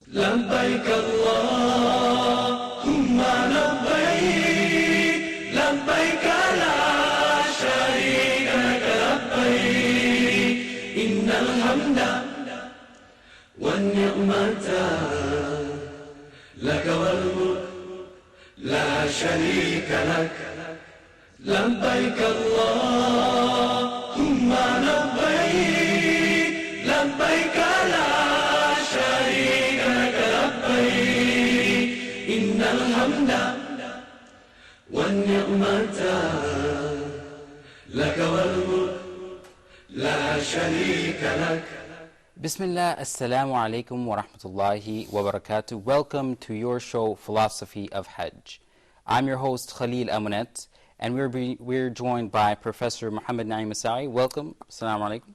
لبيك اللهم لبيك لبيك لا شريك لك لبيك إن الحمد والنعمة لك والملك لا شريك لك لبيك اللهم لبيك لبيك لا شريك لك لبيك إن الحمد والنعمة لك والملك لا شريك لك. Bismillah, Assalamu alaikum wa rahmatullahi wa barakatuh. Welcome to your show, Philosophy of Hajj. I'm your host, Khalil Amonette, and we're joined by Professor Muhammad Naeem Saie. Welcome. Assalamu alaikum.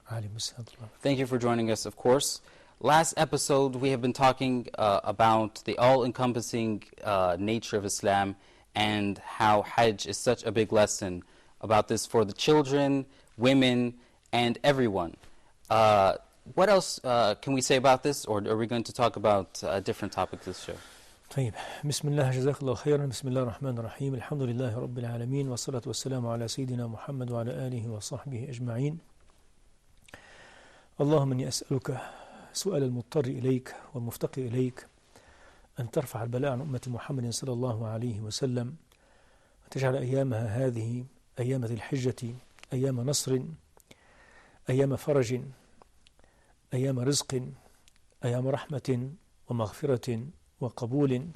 Thank you for joining us, of course. Last episode, we have been talking about the all-encompassing nature of Islam and how Hajj is such a big lesson about this for the children, women, and everyone. What else can we say about this, or are we going to talk about a different topic this show? طيب بسم الله جزاك الله خيرا بسم الله الرحمن الرحيم الحمد لله رب العالمين والصلاة والسلام على سيدنا محمد وعلى آله وصحبه أجمعين. اللهم إني أسألك سؤال المضطر إليك والمفتقر إليك أن ترفع البلاء عن أمة محمد صلى الله عليه وسلم وتجعل أيامها هذه أيام ذي الحجة أيام نصر، أيام فرج، أيام رزق، أيام رحمة ومغفرة وقبول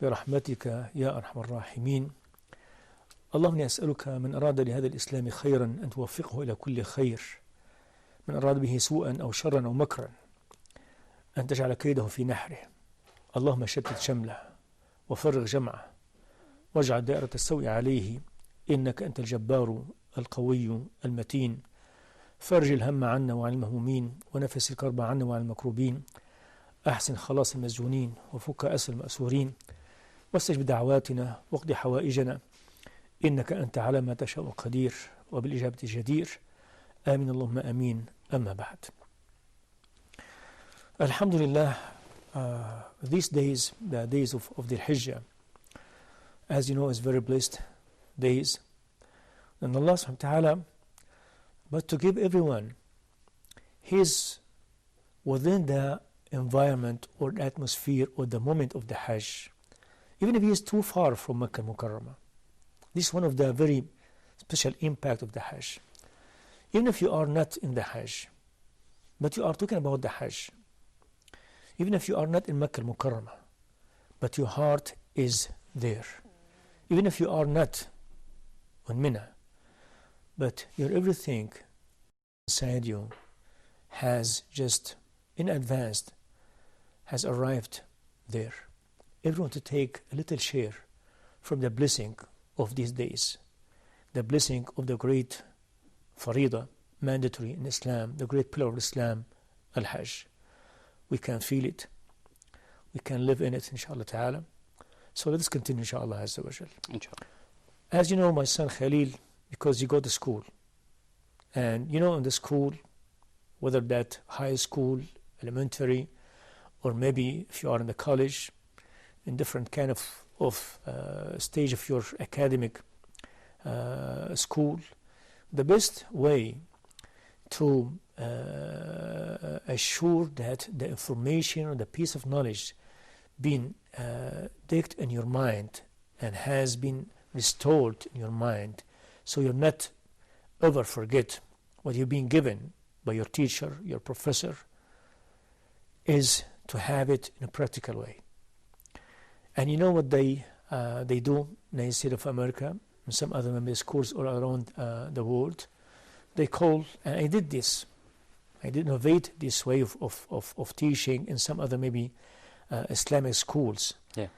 برحمتك يا أرحم الراحمين. اللهم إني أسألك من أراد لهذا الإسلام خيرا أن توفقه إلى كل خير، من أراد به سوءا أو شرا أو مكرا أن تجعل كيده في نحره. اللهم شتت شمله وفرغ جمعه واجعل دائرة السوء عليه، إنك أنت الجبار القوي المتين. فرج الهم عنا وعن المهمومين ونفس الكرب عنا وعن المكروبين. أحسن خلاص المسجونين وفك أسر المأسورين واستجب دعواتنا واقض حوائجنا، إنك أنت على ما تشاء قدير وبالإجابة جدير. آمين اللهم آمين. أما بعد. Alhamdulillah, these days, the days of the Hajj, as you know, is very blessed days. And Allah subhanahu wa ta'ala, but to give everyone his within the environment or the atmosphere or the moment of the Hajj, even if he is too far from Makkah Mukarramah. This is one of the very special impact of the Hajj. Even if you are not in the Hajj, but you are talking about the Hajj, even if you are not in Makkah Mukarramah, but your heart is there, even if you are not on Mina, but your everything inside you has just in advance has arrived there. Everyone to take a little share from the blessing of these days, the blessing of the great Farida, mandatory in Islam, the great pillar of Islam, Al-Hajj. We can feel it, we can live in it, inshallah ta'ala. So let us continue, inshallah azza wa jal. Inshallah. As you know, my son Khalil, because you go to school, and you know in the school, whether that high school, elementary, or maybe if you are in the college, in different kind of stage of your academic school, the best way to assure that the information or the piece of knowledge been digged in your mind and has been restored in your mind, so you're not ever forget what you've been given by your teacher, your professor, is to have it in a practical way. And you know what they do in the United States of America and some other maybe schools all around the world? They call, and I did this, I did innovate this way of teaching in some other maybe Islamic schools. Yeah.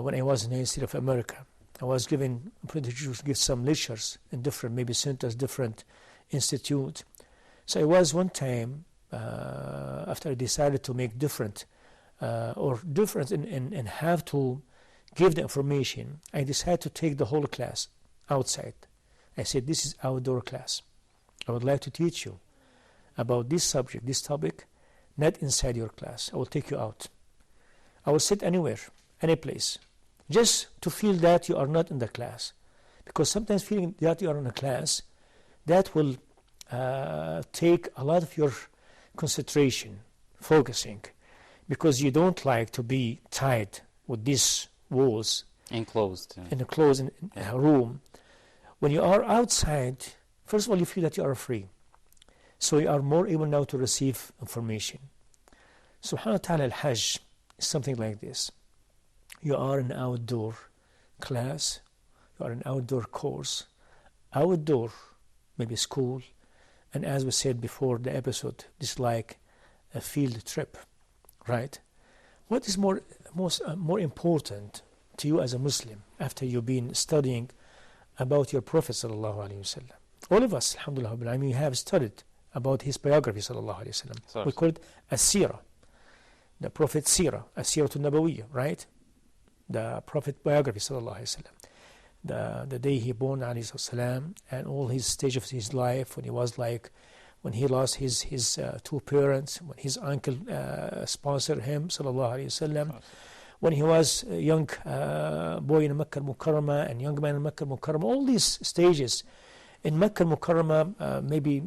When I was in the United States of America, I was given opportunity to give some lectures in different maybe centers, different institutes. So I was one time, after I decided to make difference in have to give the information, I decided to take the whole class outside. I said, this is outdoor class. I would like to teach you about this subject, this topic, not inside your class. I will take you out. I will sit anywhere, any place, just to feel that you are not in the class. Because sometimes feeling that you are in a class, that will take a lot of your concentration, focusing, because you don't like to be tied with these walls Enclosed. in a closed room. When you are outside, first of all, you feel that you are free. So you are more able now to receive information. Subhanahu wa ta'ala, al-Hajj is something like this. You are in an outdoor class, you are in an outdoor course, outdoor, maybe school, and as we said before the episode, this is like a field trip, right? What is more important to you as a Muslim after you've been studying about your Prophet sallallahu alaihi wasallam? All of us, alhamdulillah, I mean, we have studied about his biography sallallahu alaihi wasallam. We call it as-sirah, the Prophet Sirah, as-sirah al-nabawiyyah, right? The Prophet biography sallallahu alaihi wasallam. The day he born alayhi salam, and all his stage of his life, when he was like, when he lost his two parents, when his uncle sponsored him sallallahu alaihi wasallam, when he was a young boy in Makkah al-Mukarramah and young man in Makkah al-Mukarramah, all these stages in Makkah al-Mukarramah, maybe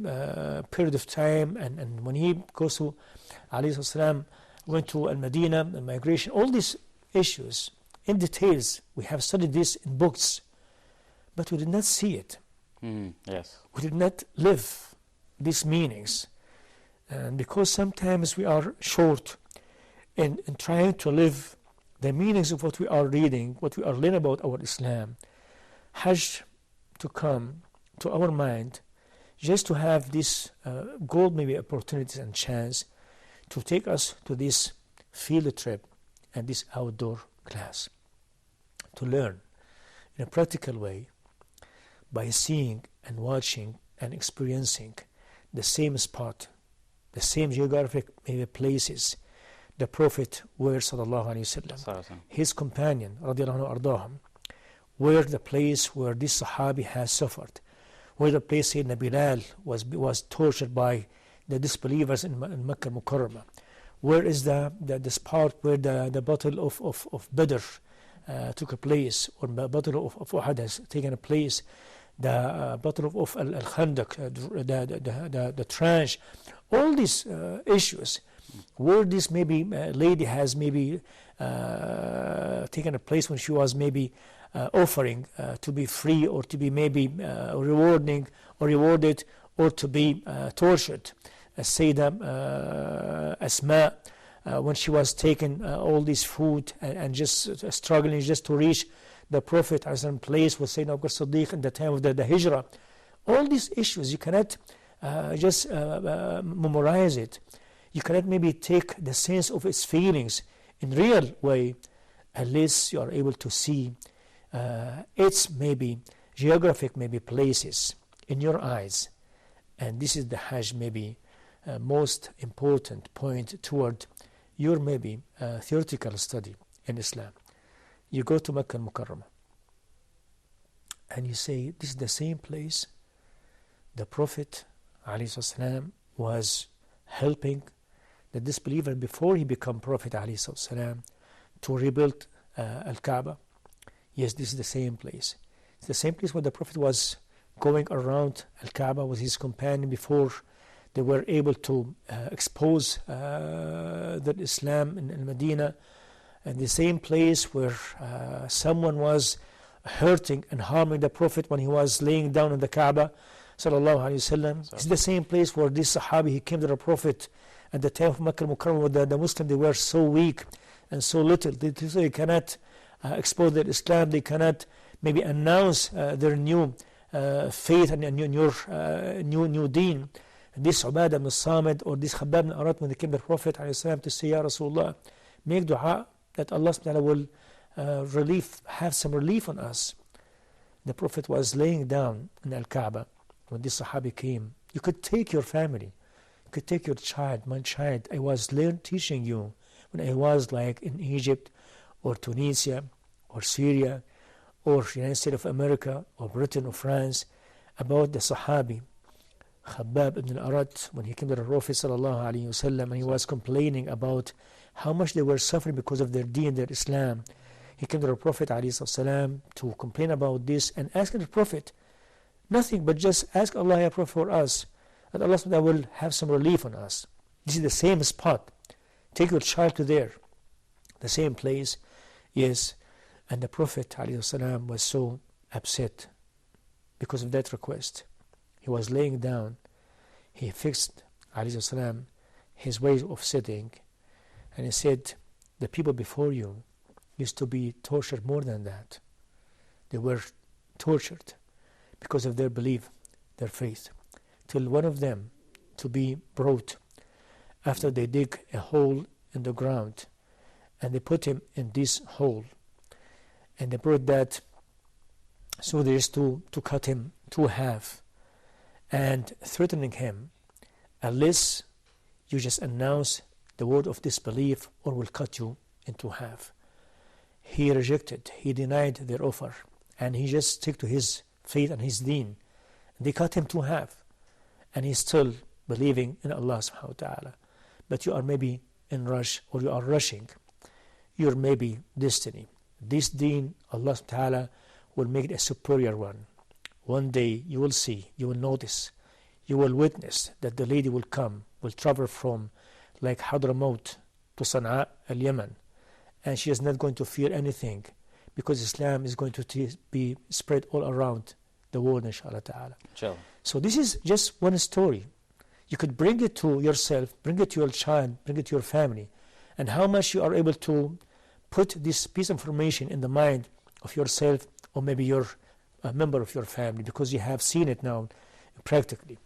period of time, and when he goes to alayhi salam, went to al-Madinah, the migration, all these issues in details. We have studied this in books, but we did not see it. Yes. We did not live these meanings. And because sometimes we are short in trying to live the meanings of what we are reading, what we are learning about our Islam, Hajj to come to our mind, just to have this gold maybe opportunities and chance to take us to this field trip and this outdoor class, to learn in a practical way by seeing and watching and experiencing the same spot, the same geographic maybe places the Prophet were sallallahu alaihi wasallam, his companion radiallahu anhu ardahum, where the place where this Sahabi has suffered, where the place Sayyidina Bilal was tortured by the disbelievers in Makkah al-Mukarramah, where is the spot where the battle of Badr took a place, or the battle of Uhud has taken a place, the battle of Al-Khandaq, the trench, all these issues, where this maybe lady has maybe taken a place when she was maybe offering to be free, or to be maybe rewarded, or to be tortured. Sayyidah Asma, when she was taking all this food and just struggling just to reach the Prophet place with Sayyidina Abu Bakr Siddiq in the time of the Hijrah. All these issues, you cannot just memorize it. You cannot maybe take the sense of its feelings in real way unless you are able to see its maybe geographic maybe places in your eyes. And this is the Hajj maybe most important point toward your maybe theoretical study in Islam. You go to Makkah al-Mukarramah and you say, this is the same place the Prophet ﷺ was helping the disbeliever before he became Prophet ﷺ to rebuild Al-Kaaba. Yes, this is the same place. It's the same place where the Prophet was going around Al-Kaaba with his companion before they were able to expose the Islam in Medina, and the same place where someone was hurting and harming the Prophet when he was laying down in the Kaaba sallallahu alaihi wasallam. It's the same place where this Sahabi, he came to the Prophet at the time of Makkah al-Mukarramah. The Muslims, they were so weak and so little, they cannot expose their Islam, they cannot maybe announce their new faith and new deen. This Ubadah ibn Samit or this Khabbab ibn Arat, when they came to the Prophet ﷺ to say, Ya Rasulullah, make dua that Allah subhanahu wa ta'ala will have some relief on us. The Prophet was laying down in Al-Kaaba when this Sahabi came. You could take your family, you could take your child. My child, I was teaching you when I was like in Egypt or Tunisia or Syria or United States of America or Britain or France about the Sahabi Khabbab ibn al-Arat, when he came to the Prophet sallallahu alaihi wasallam, and he was complaining about how much they were suffering because of their deen, their Islam. He came to the Prophet ﷺ to complain about this and asking the Prophet nothing but just ask Allah, Ya Prophet, for us, and Allah SWT will have some relief on us. This is the same spot. Take your child to there, the same place. Yes. And the Prophet ﷺ was so upset because of that request. He was laying down. He fixed ﷺ his way of sitting, and he said, the people before you used to be tortured more than that. They were tortured because of their belief, their faith, till one of them to be brought after they dig a hole in the ground, and they put him in this hole, and they brought that so they used to cut him to half and threatening him, unless you just announce the word of disbelief or we'll cut you into half. He rejected, he denied their offer, and he just stuck to his faith and his deen. They cut him to half, and he's still believing in Allah subhanahu wa ta'ala. But you are maybe in rush, or you are rushing your maybe destiny. This deen, Allah subhanahu wa ta'ala will make it a superior one. One day you will see, you will notice, you will witness that the lady will come, will travel from like Hadramaut to Sana'a al-Yemen, and she is not going to fear anything, because Islam is going to be spread all around the world, inshallah ta'ala. Sure. So this is just one story. You could bring it to yourself, bring it to your child, bring it to your family, and how much you are able to put this piece of information in the mind of yourself, or maybe your member of your family, because you have seen it now practically.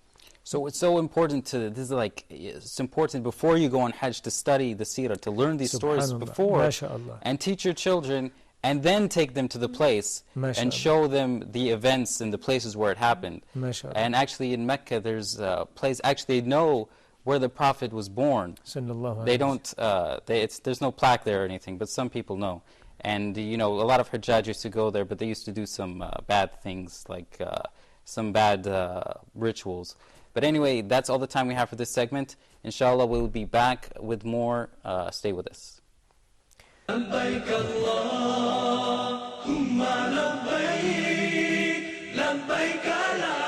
So it's so important to, this is like, it's important before you go on Hajj to study the seerah, to learn these stories before, MashaAllah. and teach your children, and then take them to the place and show them the events and the places where it happened. MashaAllah. And actually in Mecca there's a place, actually they know where the Prophet was born. They don't, there's no plaque there or anything, but some people know. And you know, a lot of Hajjaj used to go there, but they used to do some bad things, like some bad rituals. But anyway, that's all the time we have for this segment. Inshallah, we'll be back with more. Stay with us. لبيك اللهم لبيك لبيك لا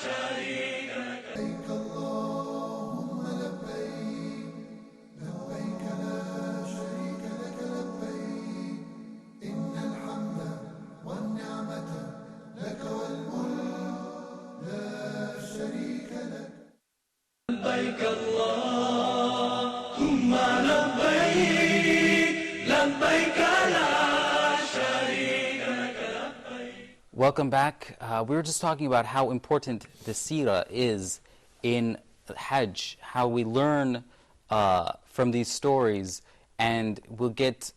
شريك لك لبيك اللهم لبيك لبيك لا شريك لك لبيك إن الحمد والنعمة لك والملك لا شريك لك لبيك اللهم لبيك Welcome back. We were just talking about how important the seerah is in Hajj, how we learn from these stories, and we'll get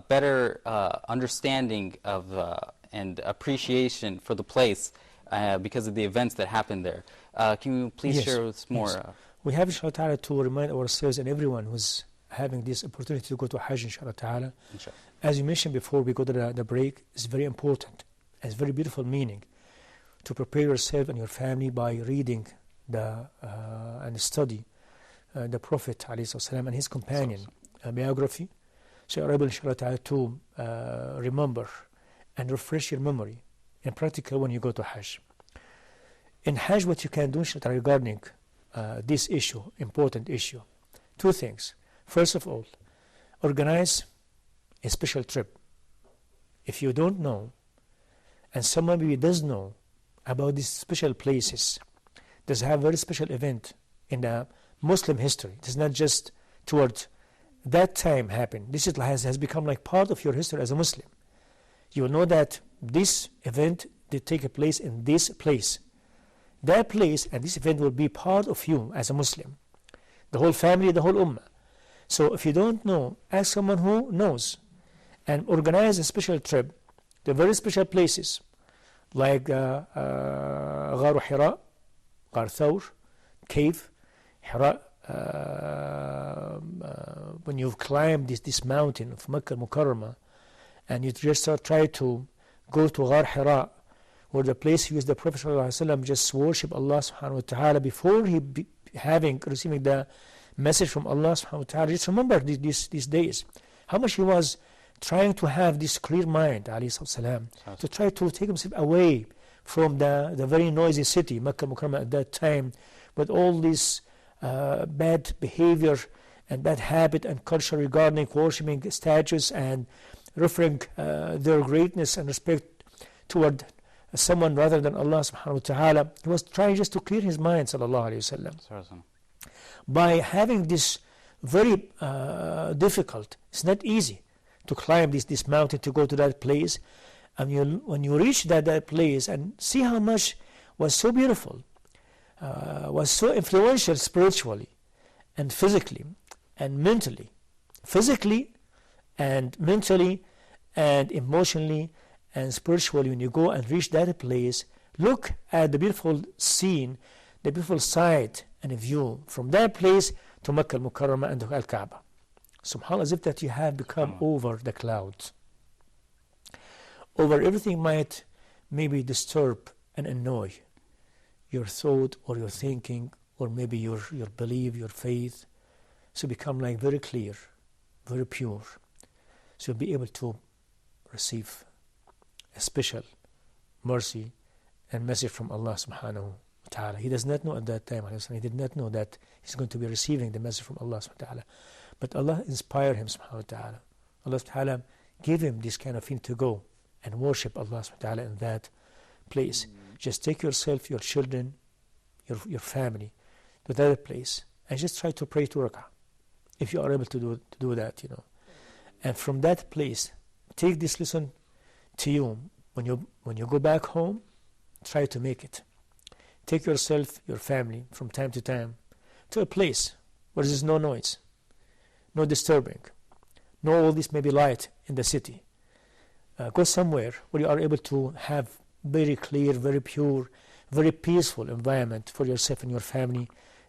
better understanding of and appreciation for the place because of the events that happened there. Can you please share with us more? Yes. We have, inshallah ta'ala, to remind ourselves and everyone who's having this opportunity to go to Hajj, inshallah ta'ala. As you mentioned before we go to the break, it's very important. It's very beautiful meaning to prepare yourself and your family by reading and study the Prophet ﷺ and his companion biography. So you're able, inshallah ta'ala, to remember and refresh your memory in practical when you go to Hajj. In Hajj, what you can do, inshallah ta'ala, regarding this issue, important issue, two things. First of all, organize a special trip. If you don't know, and someone maybe does know about these special places, does have a very special event in the Muslim history. It is not just toward that time happened. This has become like part of your history as a Muslim. You will know that this event did take place in this place. That place and this event will be part of you as a Muslim. The whole family, the whole ummah. So if you don't know, ask someone who knows and organize a special trip to very special places like Gharu Hira, Ghar Thawr, cave, Hira. When you've climbed this mountain of Makkah Mukarramah and you just try to go to Ghar Hira, or the place he used the Prophet ﷺ just worship Allah subhanahu wa ta'ala before he receiving the message from Allah subhanahu wa ta'ala. Just remember these days, how much he was trying to have this clear mind, alayhi salam, to try to take himself away from the very noisy city, Makkah Mukarramah at that time, with all this bad behavior and bad habit and culture regarding worshipping statues and referring their greatness and respect toward someone rather than Allah subhanahu wa ta'ala. He was trying just to clear his mind, sallallahu alayhi wasallam, by having this very difficult, it's not easy to climb this mountain, to go to that place. And when you reach that place and see how much was so beautiful, was so influential spiritually and physically and mentally, physically and mentally and emotionally and spiritually, when you go and reach that place, look at the beautiful scene, the beautiful sight and view from that place to Makkah al-Mukarramah and Al-Kaaba. SubhanAllah, as if that you have become over the clouds. Over everything might maybe disturb and annoy your thought or your thinking or maybe your belief, your faith. So become like very clear, very pure. So you'll be able to receive a special mercy and message from Allah subhanahu wa ta'ala. He does not know at that time, he did not know that he's going to be receiving the message from Allah subhanahu wa ta'ala. But Allah inspired him subhanahu wa ta'ala. Allah subhanahu wa ta'ala gave him this kind of thing to go and worship Allah subhanahu wa ta'ala in that place. Just take yourself, your children, your family to that place and just try to pray 2 rak'ah if you are able to do that, And from that place, take this lesson to you. When you go back home, try to make it. Take yourself, your family, from time to time to a place where there is no noise, no disturbing, no all this maybe light in the city. Go somewhere where you are able to have very clear, very pure, very peaceful environment for yourself and your family.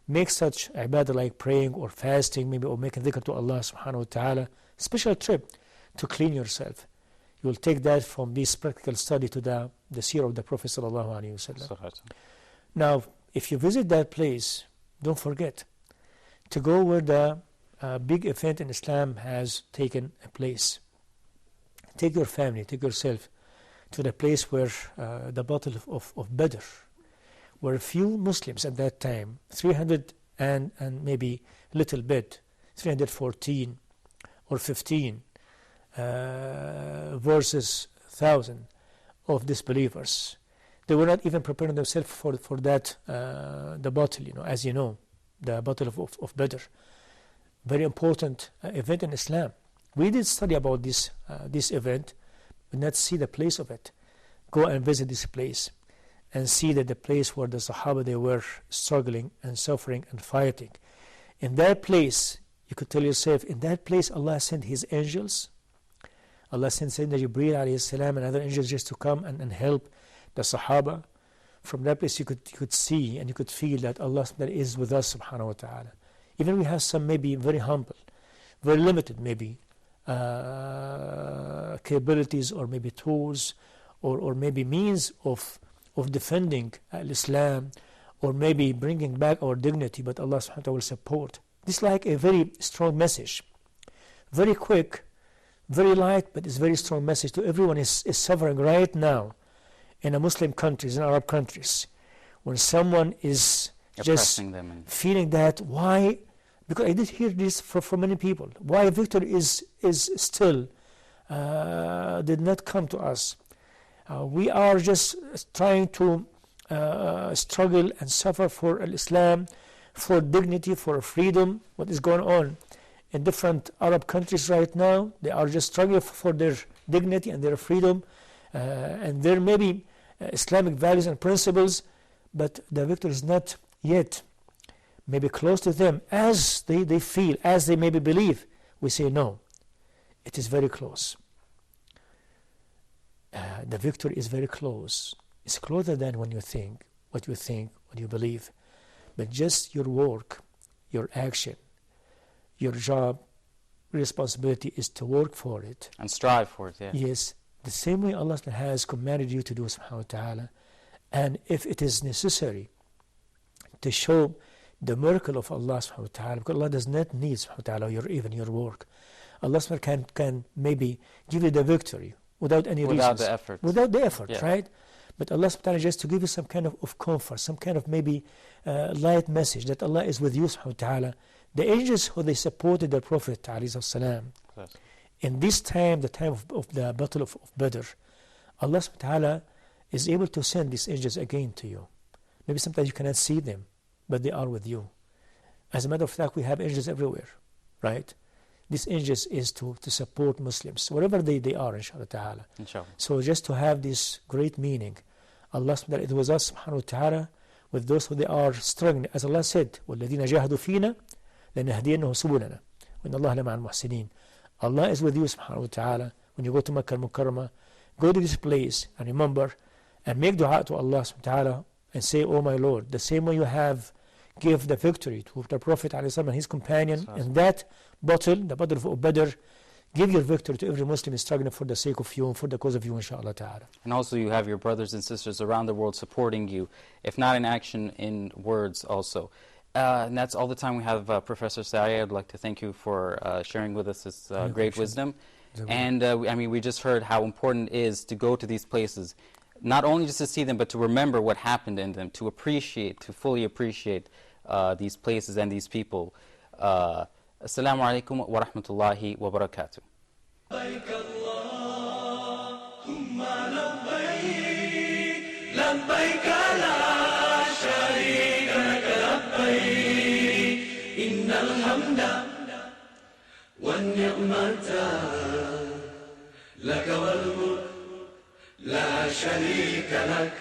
Make such ibadah like praying or fasting, maybe, or making dhikr to Allah subhanahu wa ta'ala. Special trip to clean yourself. You will take that from this practical study to the seerah of the Prophet sallallahu alaihi wasallam. Now, if you visit that place, don't forget to go where the big event in Islam has taken place. Take your family, take yourself to the place where the battle of Badr, where few Muslims at that time, 300 and maybe little bit, 314 or 15 versus 1,000 of disbelievers. They were not even preparing themselves for that, the battle, as you know, the battle of Badr. Very important event in Islam. We did study about this event, but not see the place of it. Go and visit this place and see that the place where the Sahaba, they were struggling and suffering and fighting. In that place, you could tell yourself, in that place Allah sent His angels. Allah sent Sayyidina Jibreel alayhi salam and other angels just to come and help the Sahaba. From that place you could see and you could feel that Allah is with us subhanahu wa ta'ala. Even we have some maybe very humble, very limited maybe capabilities or maybe tools or maybe means of defending Islam or maybe bringing back our dignity, but Allah subhanahu wa ta'ala will support. This is like a very strong message, very quick, very light, but it's very strong message to everyone is suffering right now in the Muslim countries, in Arab countries, when someone is just feeling that, why, because I did hear this from many people, why victory is still did not come to us. We are just trying to struggle and suffer for Islam, for dignity, for freedom. What is going on in different Arab countries right now? They are just struggling for their dignity and their freedom and their maybe Islamic values and principles, but the victory is not yet maybe close to them as they feel, as they maybe believe. We say no, it is very close. The victory is very close. It's closer than when you think, what you believe. But just your work, your action, your job, responsibility is to work for it. And strive for it, yeah. Yes, the same way Allah has commanded you to do, subhanahu wa ta'ala. And if it is necessary to show the miracle of Allah subhanahu wa ta'ala, because Allah does not need subhanahu wa ta'ala even your work. Allah subhanahu wa ta'ala can maybe give you the victory without any reasons. Without the effort. Without the effort, Yeah. right? But Allah subhanahu wa ta'ala just to give you some kind of comfort, some kind of maybe light message that Allah is with you subhanahu wa ta'ala. The angels who they supported the Prophet alayhi salam, Yes. in this time, the time of the battle of Badr, Allah subhanahu wa ta'ala is able to send these angels again to you. Maybe sometimes you cannot see them, but they are with you. As a matter of fact, we have angels everywhere, right? These angels is to support Muslims, wherever they are, inshallah ta'ala. Inshallah. So just to have this great meaning, Allah subhanahu wa ta'ala, it was us subhanahu wa ta'ala with those who they are struggling. As Allah said, وَالَّذِينَ جَاهَدُوا فِينَا لَنَهْدِيَنَّهُ سُبُلَنَا وَإِنَّ اللَّهَ لَمَعَ الْمُحْسِنِينَ. Allah is with you subhanahu wa ta'ala. When you go to Makkah al-Mukarramah, go to this place and remember and make dua to Allah subhanahu wa ta'ala and say, oh my Lord, the same way you have give the victory to the Prophet and his companion in that battle, the battle of Badr, give your victory to every Muslim struggling for the sake of you and for the cause of you, inshallah ta'ala. And also you have your brothers and sisters around the world supporting you, if not in action, in words also. And that's all the time we have, Professor Saie. I'd like to thank you for sharing with us this great wisdom. And I mean, we just heard how important it is to go to these places, not only just to see them, but to remember what happened in them, to appreciate, to fully appreciate these places and these people. Assalamu alaikum wa rahmatullahi wa barakatuh. لبيك اللهم لبيك لبيك لا شريك لك لبيك إن الحمد والنعمة لك والملك لا شريك لك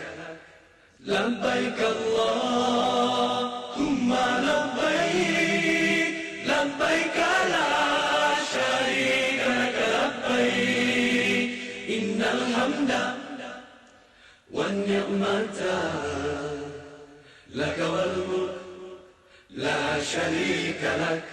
لبيك اللهم لبيك لبيك لا شريك لك لبيك إن الحمد والنعمة لك والملك لا شريك لك